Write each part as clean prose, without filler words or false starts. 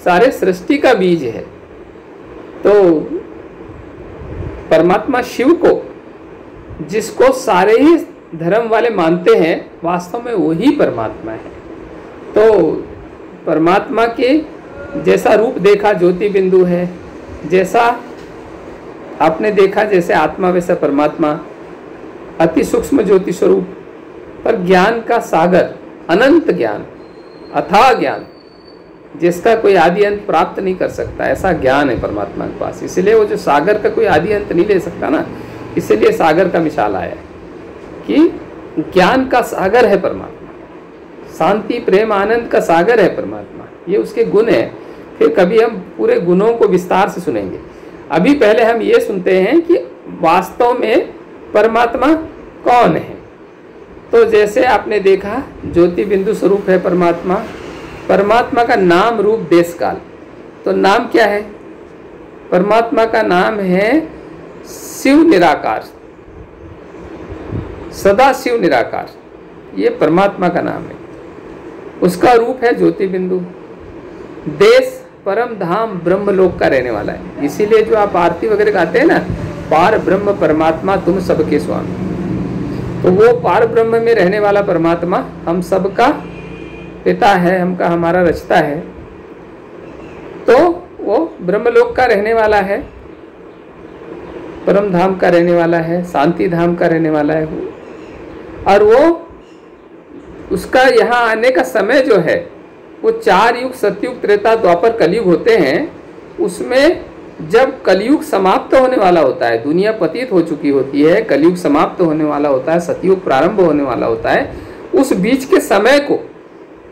सारे सृष्टि का बीज है। तो परमात्मा शिव को, जिसको सारे ही धर्म वाले मानते हैं, वास्तव में वही परमात्मा है। तो परमात्मा के जैसा रूप देखा ज्योति बिंदु है, जैसा आपने देखा जैसे आत्मा वैसा परमात्मा, अति सूक्ष्म ज्योति स्वरूप, पर ज्ञान का सागर, अनंत ज्ञान, अथाह ज्ञान, जिसका कोई आदि अंत प्राप्त नहीं कर सकता, ऐसा ज्ञान है परमात्मा के पास। इसलिए वो जो सागर का कोई आदि अंत नहीं ले सकता ना, इसलिए सागर का मिसाल आया है कि ज्ञान का सागर है परमात्मा, शांति प्रेम आनंद का सागर है परमात्मा। ये उसके गुण है। फिर कभी हम पूरे गुणों को विस्तार से सुनेंगे। अभी पहले हम ये सुनते हैं कि वास्तव में परमात्मा कौन है। तो जैसे आपने देखा ज्योति बिंदु स्वरूप है परमात्मा। परमात्मा का नाम रूप देश काल, तो नाम क्या है? परमात्मा का नाम है शिव निराकार, सदा शिव निराकार, ये परमात्मा का नाम है। उसका रूप है ज्योति बिंदु। देश परम धाम ब्रह्मलोक का रहने वाला है। इसीलिए जो आप आरती वगैरह गाते हैं ना, पार ब्रह्म परमात्मा तुम सबके स्वामी, तो वो पार ब्रह्म में रहने वाला परमात्मा हम सबका पिता है, हमका हमारा रचता है। तो वो ब्रह्मलोक का रहने वाला है, परम धाम का रहने वाला है, शांति धाम का रहने वाला है वो। और वो उसका यहाँ आने का समय जो है वो 4 युग, सतयुग, त्रेता, द्वापर, कलयुग होते हैं। उसमें जब कलयुग समाप्त होने वाला होता है, दुनिया पतित हो चुकी होती है, कलयुग समाप्त होने वाला होता है, सतयुग प्रारंभ होने वाला होता है, उस बीच के समय को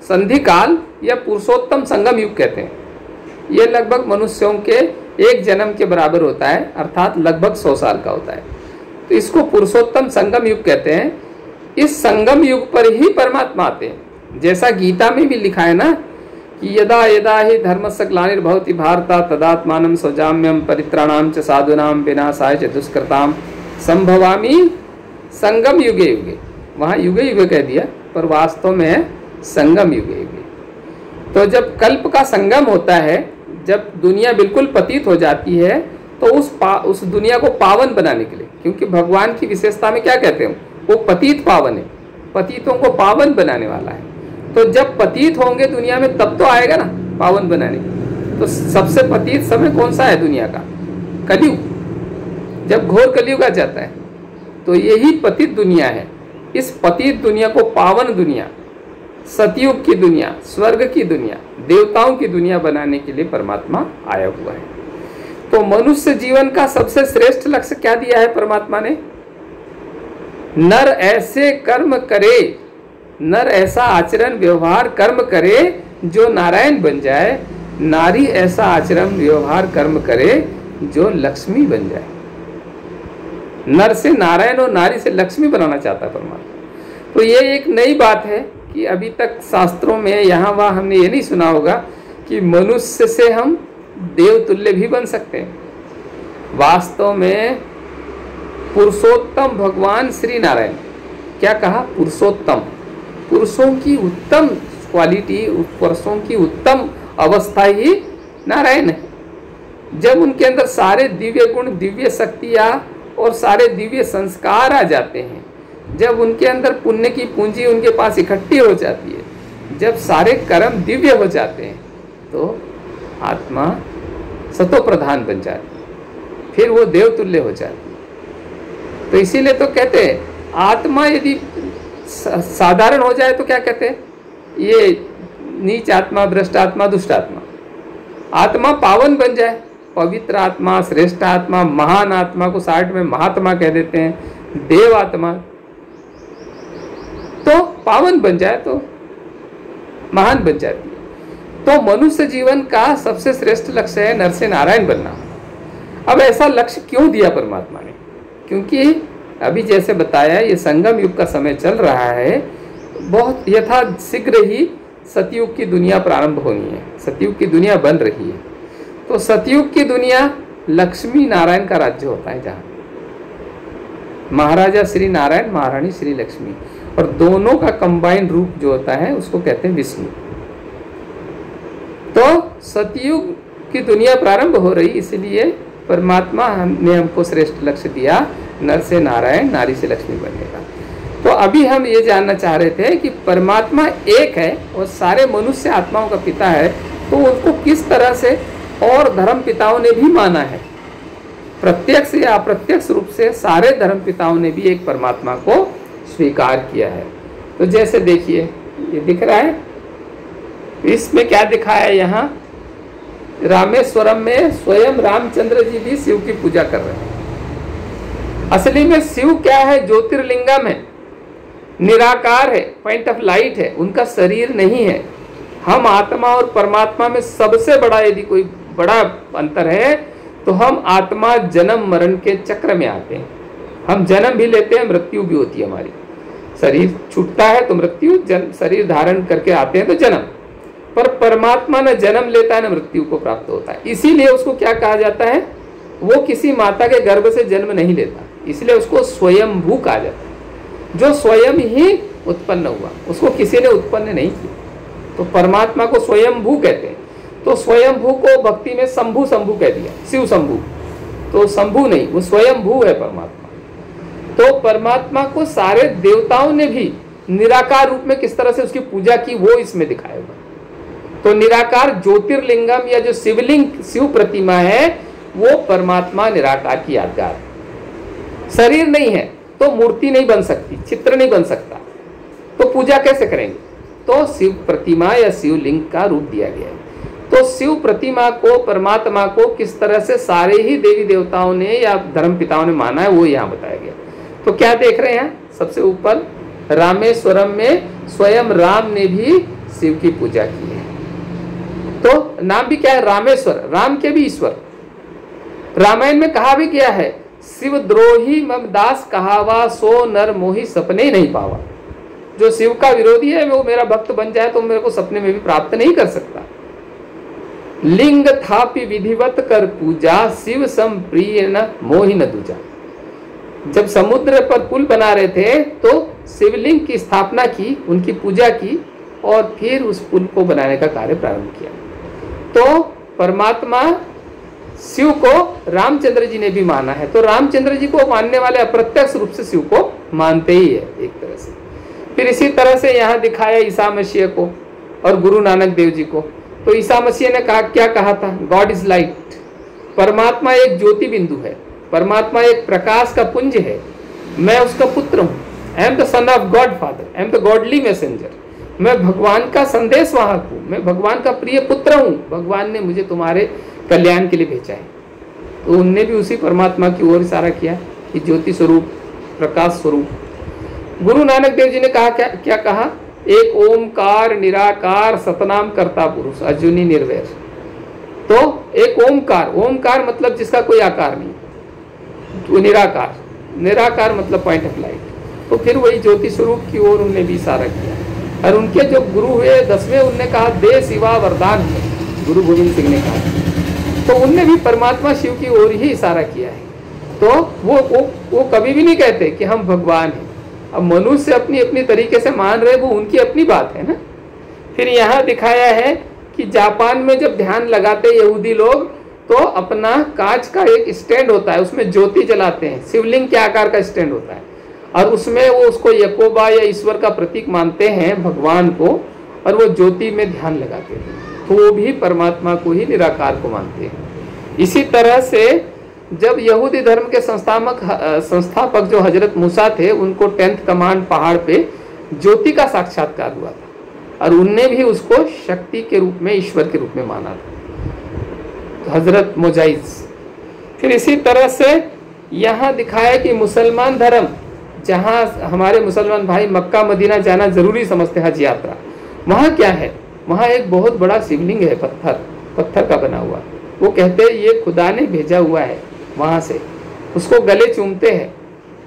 संधि काल या पुरुषोत्तम संगम युग कहते हैं। ये लगभग मनुष्यों के एक जन्म के बराबर होता है, अर्थात लगभग 100 साल का होता है। तो इसको पुरुषोत्तम संगम युग कहते हैं। इस संगम युग पर ही परमात्मा आते हैं। जैसा गीता में भी लिखा है ना कि यदा यदा ही धर्मस्य ग्लानिर्भवति भारत तदात्मानं स्वजाम्यं परित्राणां च साधूनां विनाशाय च दुष्कृतां संभवामि संगम युगे युगे। वहाँ युगे युगे कह दिया, पर वास्तव में है संगम युगे युगे। तो जब कल्प का संगम होता है, जब दुनिया बिल्कुल पतित हो जाती है, तो उस दुनिया को पावन बनाने के लिए, क्योंकि भगवान की विशेषता में क्या कहते हैं, वो पतित पावन है, पतितों को पावन बनाने वाला है। तो जब पतित होंगे दुनिया में तब तो आएगा ना पावन बनाने। तो सबसे पतित समय कौन सा है दुनिया का? कलयुग। जब घोर कलयुग आ जाता है तो यही पतित दुनिया है। इस पतित दुनिया को पावन दुनिया, सतयुग की दुनिया, स्वर्ग की दुनिया, देवताओं की दुनिया बनाने के लिए परमात्मा आया हुआ है। तो मनुष्य जीवन का सबसे श्रेष्ठ लक्ष्य क्या दिया है परमात्मा ने? नर ऐसे कर्म करे, नर ऐसा आचरण व्यवहार कर्म करे जो नारायण बन जाए, नारी ऐसा आचरण व्यवहार कर्म करे जो लक्ष्मी बन जाए। नर से नारायण और नारी से लक्ष्मी बनाना चाहता है परमात्मा। तो ये एक नई बात है कि अभी तक शास्त्रों में यहाँ वहाँ हमने ये नहीं सुना होगा कि मनुष्य से हम देवतुल्य भी बन सकते हैं। वास्तव में पुरुषोत्तम भगवान श्री नारायण, क्या कहा? पुरुषोत्तम, पुरुषों की उत्तम क्वालिटी, पुरुषों की उत्तम अवस्था ही नारायण है। जब उनके अंदर सारे दिव्य गुण, दिव्य शक्तियाँ और सारे दिव्य संस्कार आ जाते हैं, जब उनके अंदर पुण्य की पूंजी उनके पास इकट्ठी हो जाती है, जब सारे कर्म दिव्य हो जाते हैं, तो आत्मा सतो प्रधान बन जाती है, फिर वो देवतुल्य हो जाती है। तो इसीलिए तो कहते हैं आत्मा यदि साधारण हो जाए तो क्या कहते हैं? ये नीच आत्मा, भ्रष्ट आत्मा, दुष्ट आत्मा। आत्मा पावन बन जाए, पवित्र आत्मा, श्रेष्ठ आत्मा, महान आत्मा को साठ में महात्मा कह देते हैं, देव आत्मा, तो पावन बन जाए तो महान बन जाती है। तो मनुष्य जीवन का सबसे श्रेष्ठ लक्ष्य है नर से नारायण बनना। अब ऐसा लक्ष्य क्यों दिया परमात्मा ने? क्योंकि अभी जैसे बताया ये संगम युग का समय चल रहा है, बहुत यथा शीघ्र ही सतयुग की दुनिया प्रारंभ होनी है, सतयुग की दुनिया बन रही है। तो सतयुग की दुनिया लक्ष्मी नारायण का राज्य होता है, जहाँ महाराजा श्री नारायण, महारानी श्री लक्ष्मी, और दोनों का कंबाइंड रूप जो होता है उसको कहते हैं विष्णु। तो सतयुग की दुनिया प्रारंभ हो रही, इसलिए परमात्मा ने हमको श्रेष्ठ लक्ष्य दिया, नर से नारायण, नारी से लक्ष्मी बनने का। तो अभी हम ये जानना चाह रहे थे कि परमात्मा एक है और सारे मनुष्य आत्माओं का पिता है, तो उनको किस तरह से और धर्म पिताओं ने भी माना है। प्रत्यक्ष या अप्रत्यक्ष रूप से सारे धर्म पिताओं ने भी एक परमात्मा को स्वीकार किया है। तो जैसे देखिए, ये दिख रहा है, इसमें क्या दिखाया है, यहाँ रामेश्वरम में स्वयं रामचंद्र जी भी शिव की पूजा कर रहे हैं। असली में शिव क्या है, ज्योतिर्लिंगम है, निराकार है, पॉइंट ऑफ लाइट है, उनका शरीर नहीं है। हम आत्मा और परमात्मा में सबसे बड़ा यदि कोई बड़ा अंतर है तो हम आत्मा जन्म मरण के चक्र में आते हैं। हम जन्म भी लेते हैं, मृत्यु भी होती है, हमारी शरीर छूटता है तो मृत्यु, शरीर धारण करके आते हैं तो जन्म। पर परमात्मा न जन्म लेता है न मृत्यु को प्राप्त होता है, इसीलिए उसको क्या कहा जाता है, वो किसी माता के गर्भ से जन्म नहीं लेता, इसलिए उसको स्वयंभू कहा जाता है। जो स्वयं ही उत्पन्न हुआ, उसको किसी ने उत्पन्न नहीं किया, तो परमात्मा को स्वयंभू कहते हैं। तो स्वयंभू को भक्ति में शंभु शंभु कह दिया, शिव शंभु, तो शंभु नहीं, वो स्वयंभू है परमात्मा। तो परमात्मा को सारे देवताओं ने भी निराकार रूप में किस तरह से उसकी पूजा की, वो इसमें दिखाया हुआ। तो निराकार ज्योतिर्लिंगम या जो शिवलिंग शिव प्रतिमा है, वो परमात्मा निराकार की यादगार है। शरीर नहीं है तो मूर्ति नहीं बन सकती, चित्र नहीं बन सकता, तो पूजा कैसे करेंगे, तो शिव प्रतिमा या शिवलिंग का रूप दिया गया है। तो शिव प्रतिमा को, परमात्मा को किस तरह से सारे ही देवी देवताओं ने या धर्म पिताओं ने माना है, वो यहाँ बताया गया। तो क्या देख रहे हैं, सबसे ऊपर रामेश्वरम में स्वयं राम ने भी शिव की पूजा की है। तो नाम भी क्या है, रामेश्वर, राम के भी ईश्वर। रामायण में कहा भी गया है, शिव द्रोही मम दास कहावा, सो नर मोही सपने नहीं पावा। जो शिव का विरोधी है वो मेरा भक्त बन जाए तो मेरे को सपने में भी प्राप्त नहीं कर सकता। लिंग थापि विधिवत कर पूजा, शिव सम प्रिय न मोहि न दूजा। जब समुद्र पर पुल बना रहे थे तो शिवलिंग की स्थापना की, उनकी पूजा की और फिर उस पुल को बनाने का कार्य प्रारंभ किया। तो परमात्मा शिव को रामचंद्र जी ने भी माना है, तो रामचंद्र जी को मानने वाले अप्रत्यक्ष रूप से शिव को मानते ही है एक तरह से। फिर इसी तरह से यहाँ दिखाया ईसा मसीह को और गुरु नानक देव जी को। तो ईसा मसीह ने कहा, क्या कहा था, गॉड इज लाइट। परमात्मा एक ज्योति बिंदु है, परमात्मा एक प्रकाश का पुंज है, मैं उसका पुत्र हूँ। I am the son of God father, I am the godly messenger. मैं भगवान का संदेश वाहक हूँ, मैं भगवान का प्रिय पुत्र हूँ, भगवान ने मुझे तुम्हारे कल्याण के लिए भेजा है। तो उनने भी उसी परमात्मा की ओर इशारा किया कि ज्योति स्वरूप, प्रकाश स्वरूप। गुरु नानक देव जी ने कहा, क्या कहा, एक ओमकार निराकार सतनाम करता पुरुष अजुनी निर्वैर। तो एक ओमकार, ओमकार मतलब जिसका कोई आकार नहीं, तो निराकार, निराकार मतलब पॉइंट ऑफ लाइट। तो फिर वही ज्योति स्वरूप की ओर उन्होंने भी इशारा किया। और उनके जो गुरु हुए 10वें, उनने कहा दे शिवा वरदान है, गुरु गोविंद सिंह ने कहा। तो उनने भी परमात्मा शिव की ओर ही इशारा किया है। तो वो कभी भी नहीं कहते कि हम भगवान हैं। अब मनुष्य अपनी अपनी तरीके से मान रहे, वो उनकी अपनी बात है ना। फिर यहाँ दिखाया है कि जापान में जब ध्यान लगाते यहूदी लोग, तो अपना कांच का एक स्टैंड होता है, उसमें ज्योति जलाते हैं, शिवलिंग के आकार का स्टैंड होता है, और उसमें वो उसको यकोबा या ईश्वर का प्रतीक मानते हैं, भगवान को, और वो ज्योति में ध्यान लगाते हैं। तो वो भी परमात्मा को ही निराकार को मानते हैं। इसी तरह से जब यहूदी धर्म के संस्थापक जो हजरत मूसा थे, उनको 10th कमांड पहाड़ पे ज्योति का साक्षात्कार हुआ था, और उनने भी उसको शक्ति के रूप में, ईश्वर के रूप में माना था, तो हजरत मोजाइज। फिर इसी तरह से यहाँ दिखाया कि मुसलमान धर्म, जहाँ हमारे मुसलमान भाई मक्का मदीना जाना जरूरी समझते हैं, हज यात्रा, वहाँ क्या है, वहाँ एक बहुत बड़ा शिवलिंग है, पत्थर का बना हुआ। वो कहते हैं ये खुदा ने भेजा हुआ है, वहाँ से उसको गले चूमते हैं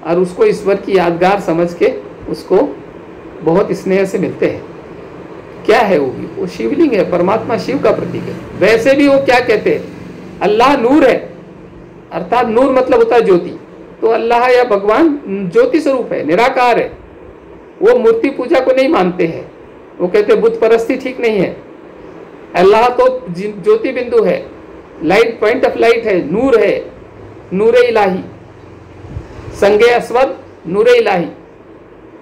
और उसको ईश्वर की यादगार समझ के उसको बहुत स्नेह से मिलते हैं। क्या है वो भी, वो शिवलिंग है, परमात्मा शिव का प्रतीक है। वैसे भी वो क्या कहते हैं, अल्लाह नूर है, अर्थात नूर मतलब होता है ज्योति। तो अल्लाह या भगवान ज्योति स्वरूप है, निराकार है। वो मूर्ति पूजा को नहीं मानते हैं, वो कहते बुत परस्ती ठीक नहीं है, अल्लाह तो ज्योति बिंदु है, लाइट, पॉइंट ऑफ लाइट है, नूर है, नूर इलाही, संगे अस्वद नूर इलाही।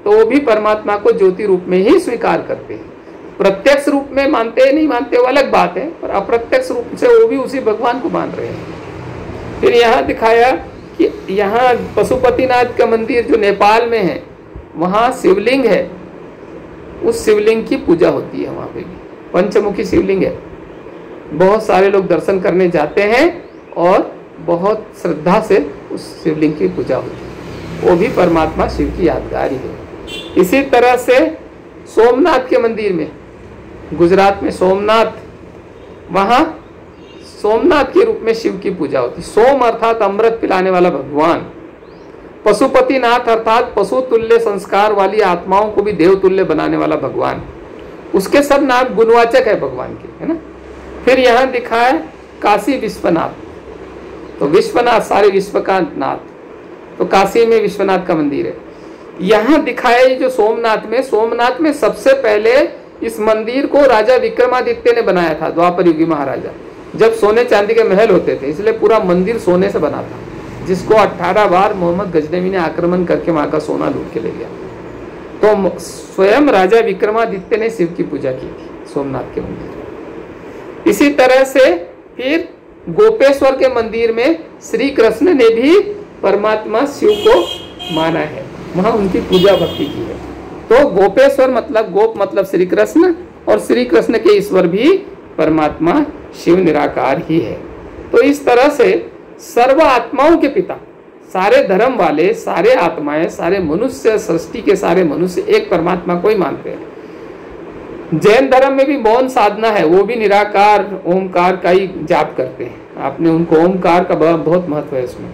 तो वो भी परमात्मा को ज्योति रूप में ही स्वीकार करते हैं। प्रत्यक्ष रूप में मानते नहीं मानते वो अलग बात है, पर अप्रत्यक्ष रूप से वो भी उसी भगवान को मान रहे हैं। फिर यहाँ दिखाया कि यहाँ पशुपतिनाथ का मंदिर जो नेपाल में है, वहाँ शिवलिंग है, उस शिवलिंग की पूजा होती है। वहाँ पे भी पंचमुखी शिवलिंग है, बहुत सारे लोग दर्शन करने जाते हैं और बहुत श्रद्धा से उस शिवलिंग की पूजा होती है। वो भी परमात्मा शिव की यादगारी है। इसी तरह से सोमनाथ के मंदिर में, गुजरात में सोमनाथ, वहाँ सोमनाथ के रूप में शिव की पूजा होती। सोम अर्थात अमृत पिलाने वाला भगवान, पशुपतिनाथ अर्थात पशु तुल्य संस्कार वाली आत्माओं को भी देव तुल्य बनाने वाला भगवान। उसके सब नाम गुणवाचक है भगवान के, है ना। फिर यहाँ दिखा है काशी विश्वनाथ, तो विश्वनाथ सारे विश्व का नाथ, तो काशी में विश्वनाथ का मंदिर है। यहाँ दिखाया जो सोमनाथ में सबसे पहले इस मंदिर को राजा विक्रमादित्य ने बनाया था, द्वापर युगी महाराजा, जब सोने चांदी के महल होते थे, इसलिए पूरा मंदिर सोने से बना था, जिसको 18 बार मोहम्मद गजनवी ने आक्रमण करके वहां का सोना लूट के ले गया। तो स्वयं राजा विक्रमादित्य ने शिव की पूजा की थी सोमनाथ के मंदिर। इसी तरह से फिर गोपेश्वर के मंदिर में श्री कृष्ण ने भी परमात्मा शिव को माना है, वहां उनकी पूजा भक्ति की है। तो गोपेश्वर मतलब गोप मतलब श्री कृष्ण, और श्री कृष्ण के ईश्वर भी परमात्मा शिव निराकार ही है। तो इस तरह से सर्व आत्माओं के पिता, सारे धर्म वाले, सारे आत्माएं, सारे मनुष्य, सृष्टि के सारे मनुष्य एक परमात्मा को ही मानते हैं। जैन धर्म में भी मौन साधना है, वो भी निराकार ओमकार का ही जाप करते हैं। आपने उनको ओमकार का बहुत महत्व है इसमें,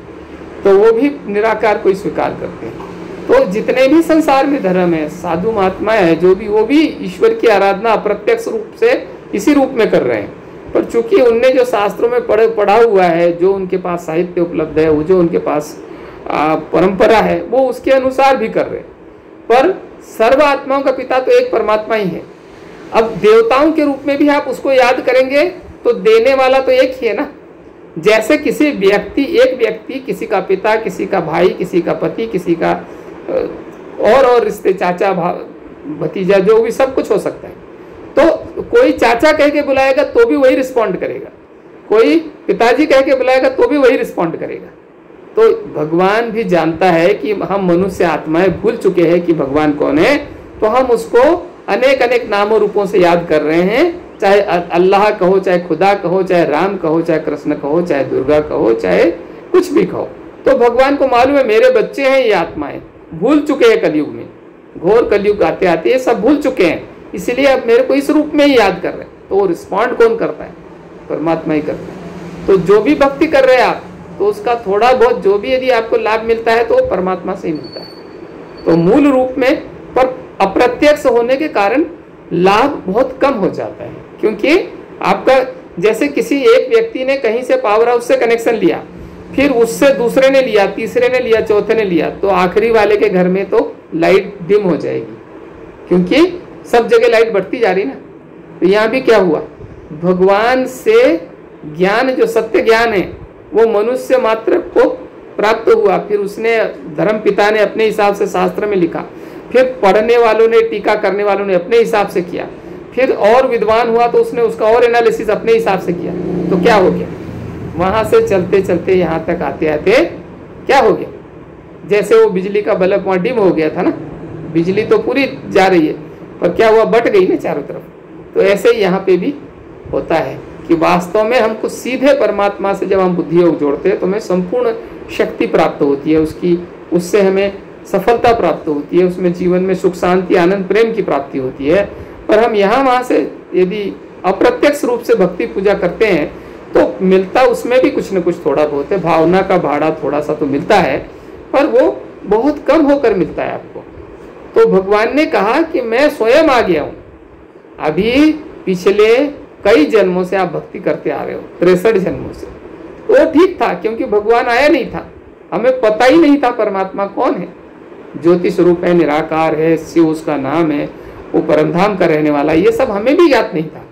तो वो भी निराकार को ही स्वीकार करते हैं। तो जितने भी संसार में धर्म है, साधु महात्माएं है जो भी, वो भी ईश्वर की आराधना अप्रत्यक्ष रूप से इसी रूप में कर रहे हैं। पर चूंकि उनने जो शास्त्रों में पढ़ा हुआ है, जो उनके पास साहित्य उपलब्ध है, वो जो उनके पास परंपरा है, वो उसके अनुसार भी कर रहे हैं। पर सर्व आत्माओं का पिता तो एक परमात्मा ही है। अब देवताओं के रूप में भी आप उसको याद करेंगे तो देने वाला तो एक ही है ना। जैसे किसी एक व्यक्ति किसी का पिता, किसी का भाई, किसी का पति, किसी का और रिश्ते, चाचा, भतीजा, जो भी सब कुछ हो सकता है। तो कोई चाचा कह के बुलाएगा तो भी वही रिस्पॉन्ड करेगा, कोई पिताजी कह के बुलाएगा तो भी वही रिस्पॉन्ड करेगा। तो भगवान भी जानता है कि हम मनुष्य आत्माएं भूल चुके हैं कि भगवान कौन है, तो हम उसको अनेक अनेक नामों रूपों से याद कर रहे हैं। चाहे अल्लाह कहो, चाहे खुदा कहो, चाहे राम कहो, चाहे कृष्ण कहो, चाहे दुर्गा कहो, चाहे कुछ भी कहो। तो भगवान को मालूम है मेरे बच्चे हैं ये आत्माएं, भूल चुके हैं कलयुग में, घोर कलयुग आते आते ये सब भूल चुके हैं, इसलिए अब मेरे को इस रूप में ही याद कर रहे हैं। तो वो रिस्पॉन्ड कौन करता है? परमात्मा ही करता है। तो जो भी भक्ति कर रहे हैं आप, तो उसका थोड़ा बहुत जो भी यदि आपको लाभ मिलता है तो वो परमात्मा से ही मिलता है। तो मूल रूप में, पर अप्रत्यक्ष होने के कारण लाभ बहुत कम हो जाता है, क्योंकि आपका जैसे किसी एक व्यक्ति ने कहीं से पावर हाउस से कनेक्शन लिया, फिर उससे दूसरे ने लिया, तीसरे ने लिया, चौथे ने लिया, तो आखिरी वाले के घर में तो लाइट डिम हो जाएगी, क्योंकि सब जगह लाइट बढ़ती जा रही ना। तो यहाँ भी क्या हुआ, भगवान से ज्ञान, जो सत्य ज्ञान है, वो मनुष्य मात्र को प्राप्त हुआ। फिर उसने, धर्म पिता ने अपने हिसाब से शास्त्र में लिखा, फिर पढ़ने वालों ने, टीका करने वालों ने अपने हिसाब से किया, फिर और विद्वान हुआ तो उसने उसका और एनालिसिस अपने हिसाब से किया। तो क्या हो गया, वहां से चलते चलते यहाँ तक आते आते क्या हो गया, जैसे वो बिजली का बल्ब वहाँ डिम हो गया था ना, बिजली तो पूरी जा रही है पर क्या हुआ, बट गई ना चारों तरफ। तो ऐसे ही यहाँ पे भी होता है कि वास्तव में हमको सीधे परमात्मा से जब हम बुद्धि योग जोड़ते हैं तो हमें संपूर्ण शक्ति प्राप्त होती है, उससे हमें सफलता प्राप्त होती है, उसमें जीवन में सुख शांति आनंद प्रेम की प्राप्ति होती है। पर हम यहाँ वहाँ से यदि अप्रत्यक्ष रूप से भक्ति पूजा करते हैं तो मिलता उसमें भी कुछ न कुछ थोड़ा बहुत है, भावना का भाड़ा थोड़ा सा तो मिलता है, पर वो बहुत कम होकर मिलता है आपको। तो भगवान ने कहा कि मैं स्वयं आ गया हूँ। अभी पिछले कई जन्मों से आप भक्ति करते आ रहे हो, 63 जन्मों से, वो ठीक था क्योंकि भगवान आया नहीं था, हमें पता ही नहीं था परमात्मा कौन है, ज्योति स्वरूप है, निराकार है, शिव उसका नाम है, वो परमधाम का रहने वाला है, ये सब हमें भी ज्ञात नहीं था।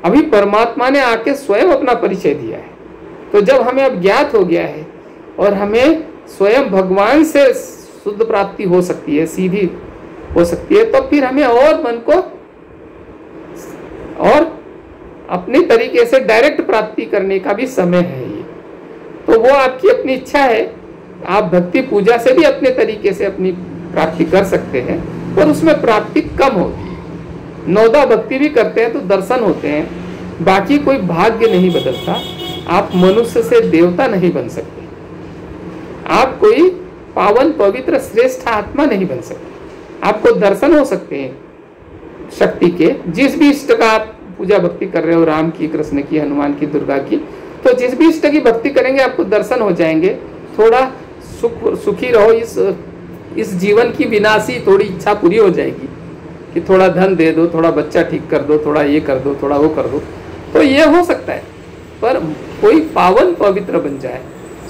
अभी परमात्मा ने आके स्वयं अपना परिचय दिया है। तो जब हमें अब ज्ञात हो गया है और हमें स्वयं भगवान से शुद्ध प्राप्ति हो सकती है, सीधी हो सकती है, तो फिर हमें और मन को और अपने तरीके से डायरेक्ट प्राप्ति करने का भी समय है ये। तो वो आपकी अपनी इच्छा है, आप भक्ति पूजा से भी अपने तरीके से अपनी प्राप्ति कर सकते हैं, पर उसमें प्राप्ति कम होगी। नौदा भक्ति भी करते हैं तो दर्शन होते हैं, बाकी कोई भाग्य नहीं बदलता। आप मनुष्य से देवता नहीं बन सकते, आप कोई पावन पवित्र श्रेष्ठ आत्मा नहीं बन सकते। आपको दर्शन हो सकते हैं शक्ति के, जिस भी इष्ट का आप पूजा भक्ति कर रहे हो, राम की, कृष्ण की, हनुमान की, दुर्गा की, तो जिस भी इष्ट की भक्ति करेंगे आपको दर्शन हो जाएंगे। थोड़ा सुखी रहो, इस जीवन की विनाशी थोड़ी इच्छा पूरी हो जाएगी कि थोड़ा धन दे दो, थोड़ा बच्चा ठीक कर दो, थोड़ा ये कर दो, थोड़ा वो कर दो, तो ये हो सकता है। पर कोई पावन पवित्र बन जाए,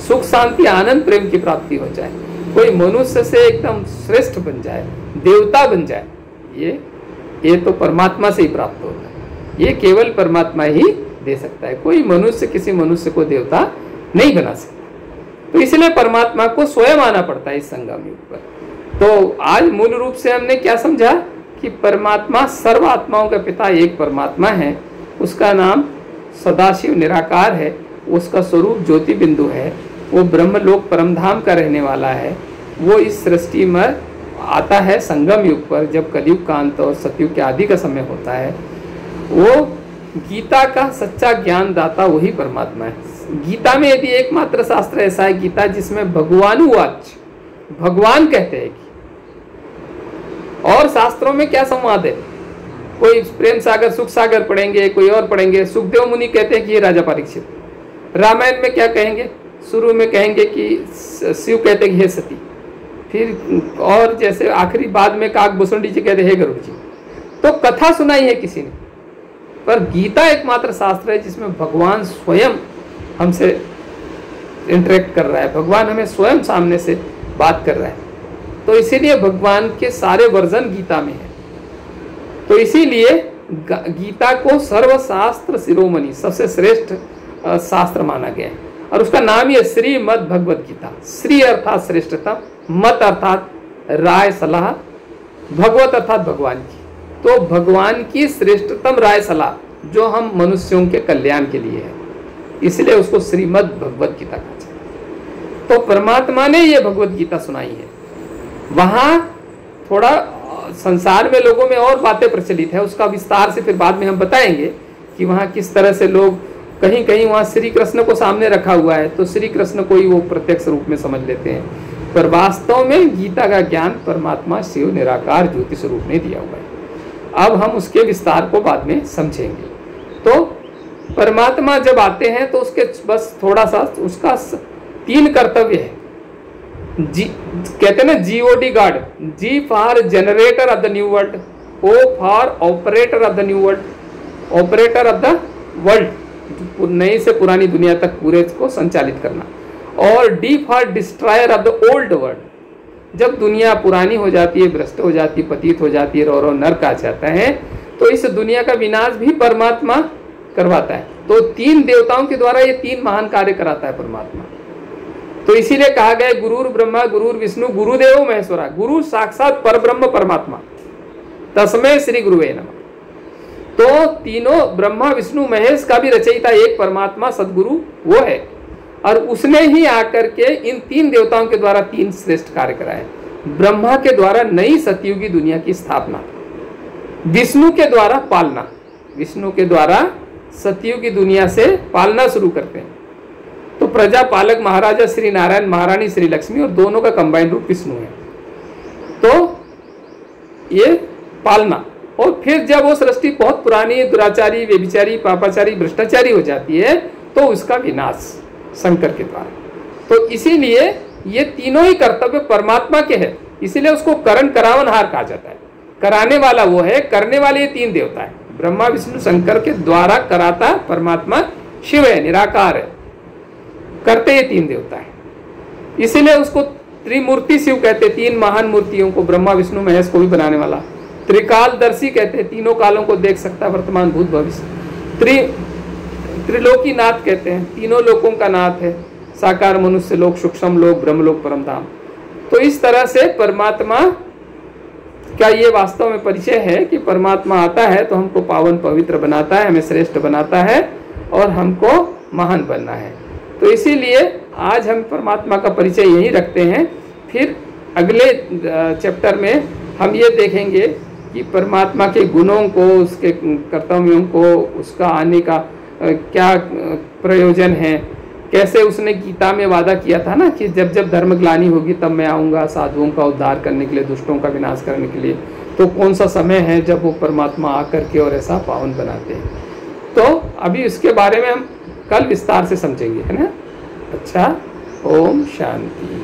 सुख शांति आनंद प्रेम की प्राप्ति हो जाए, कोई मनुष्य से एकदम श्रेष्ठ बन जाए, देवता बन जाए, ये तो परमात्मा से ही प्राप्त होता है। ये केवल परमात्मा ही दे सकता है, कोई मनुष्य किसी मनुष्य को देवता नहीं बना सकता। तो इसलिए परमात्मा को स्वयं आना पड़ता है इस संगम युग पर। तो आज मूल रूप से हमने क्या समझा कि परमात्मा सर्व आत्माओं का पिता एक परमात्मा है, उसका नाम सदाशिव निराकार है, उसका स्वरूप ज्योति बिंदु है, वो ब्रह्मलोक परमधाम का रहने वाला है। वो इस सृष्टि में आता है संगम युग पर, जब कलयुग का अंत और सतयुग के आदि का समय होता है। वो गीता का सच्चा ज्ञान दाता वही परमात्मा है। गीता में यदि एकमात्र शास्त्र ऐसा है गीता, जिसमें भगवानुवाच, भगवान कहते हैं कि, और शास्त्रों में क्या संवाद है, कोई प्रेम सागर सुख सागर पढ़ेंगे, कोई और पढ़ेंगे। सुखदेव मुनि कहते हैं कि ये राजा परीक्षित। रामायण में क्या कहेंगे, शुरू में कहेंगे कि शिव कहते हैं कि हे सती, फिर और जैसे आखिरी बाद में काकभूषुंडी जी कहते हैं हे गरुड़ जी। तो कथा सुनाई है किसी ने, पर गीता एकमात्र शास्त्र है जिसमें भगवान स्वयं हमसे इंटरेक्ट कर रहा है, भगवान हमें स्वयं सामने से बात कर रहा है। तो इसीलिए भगवान के सारे वर्जन गीता में है। तो इसीलिए गीता को सर्वशास्त्र शिरोमणि, सबसे श्रेष्ठ शास्त्र माना गया है, और उसका नाम ही है श्रीमद् भगवद गीता। श्री अर्थात श्रेष्ठतम, मत अर्थात राय सलाह, भगवत अर्थात भगवान की। तो भगवान की श्रेष्ठतम राय सलाह जो हम मनुष्यों के कल्याण के लिए है, इसलिए उसको श्रीमद् भगवद गीता कहा जाता है। तो परमात्मा ने ये भगवद गीता सुनाई है। वहां थोड़ा संसार में लोगों में और बातें प्रचलित है, उसका विस्तार से फिर बाद में हम बताएंगे कि वहां किस तरह से लोग, कहीं कहीं वहां श्री कृष्ण को सामने रखा हुआ है तो श्री कृष्ण को ही वो प्रत्यक्ष रूप में समझ लेते हैं, पर वास्तव में गीता का ज्ञान परमात्मा शिव निराकार ज्योति स्वरूप ने दिया हुआ है। अब हम उसके विस्तार को बाद में समझेंगे। तो परमात्मा जब आते हैं तो उसके बस थोड़ा सा उसका 3 कर्तव्य है। जी कहते हैं ना, GOD God, G for generator off the new world, O for operator of the new world, operator of the world, नई से पुरानी दुनिया तक पूरे को संचालित करना, और D for destroyer of the old world, जब दुनिया पुरानी हो जाती है, भ्रष्ट हो जाती है, पतित हो जाती है, रो नरक आ जाता है, तो इस दुनिया का विनाश भी परमात्मा करवाता है। तो 3 देवताओं के द्वारा ये 3 महान कार्य कराता है परमात्मा। तो इसीलिए कहा गया गुरुर ब्रह्मा गुरुर विष्णु गुरुदेव महेश्वरा, गुरु साक्षात परब्रह्म परमात्मा, तस्मै श्री गुरुवे नमः। तो तीनों ब्रह्मा विष्णु महेश का भी रचयिता एक परमात्मा सदगुरु वो है, और उसने ही आकर के इन 3 देवताओं के द्वारा 3 श्रेष्ठ कार्य कराए। ब्रह्मा के द्वारा नई सतयुगी दुनिया की स्थापना, विष्णु के द्वारा पालना, विष्णु के द्वारा सतयुगी दुनिया से पालना शुरू करते हैं। तो प्रजा पालक महाराजा श्री नारायण, महारानी श्री लक्ष्मी, और दोनों का कंबाइंड रूप विष्णु है। तो ये पालना, और फिर जब वो सृष्टि बहुत पुरानी, दुराचारी, व्यभिचारी, पापाचारी, भ्रष्टाचारी हो जाती है, तो उसका विनाश शंकर के द्वारा। तो इसीलिए ये तीनों ही कर्तव्य परमात्मा के हैं, इसीलिए उसको करण करावनहार कहा जाता है। कराने वाला वो है, करने वाले ये 3 देवता है, ब्रह्मा विष्णु शंकर के द्वारा कराता परमात्मा शिव है, निराकार है, करते ये 3 देवता है। इसीलिए उसको त्रिमूर्ति शिव कहते, 3 महान मूर्तियों को, ब्रह्मा विष्णु महेश को भी बनाने वाला। त्रिकालदर्शी कहते हैं, तीनों कालों को देख सकता, वर्तमान भूत भविष्य। त्रिलोकीनाथ कहते हैं, तीनों लोकों का नाथ है, साकार मनुष्य लोक, सूक्ष्म लोक, ब्रह्मलोक, परम धाम। तो इस तरह से परमात्मा का ये वास्तव में परिचय है कि परमात्मा आता है तो हमको पावन पवित्र बनाता है, हमें श्रेष्ठ बनाता है और हमको महान बनना है। तो इसीलिए आज हम परमात्मा का परिचय यहीं रखते हैं। फिर अगले चैप्टर में हम ये देखेंगे कि परमात्मा के गुणों को, उसके कर्तव्यों को, उसका आने का क्या प्रयोजन है, कैसे उसने गीता में वादा किया था ना कि जब जब धर्मग्लानि होगी तब मैं आऊँगा साधुओं का उद्धार करने के लिए, दुष्टों का विनाश करने के लिए। तो कौन सा समय है जब वो परमात्मा आकर के और ऐसा पावन बनाते हैं। तो अभी इसके बारे में हम कल विस्तार से समझेंगे, है ना। अच्छा, ओम शांति।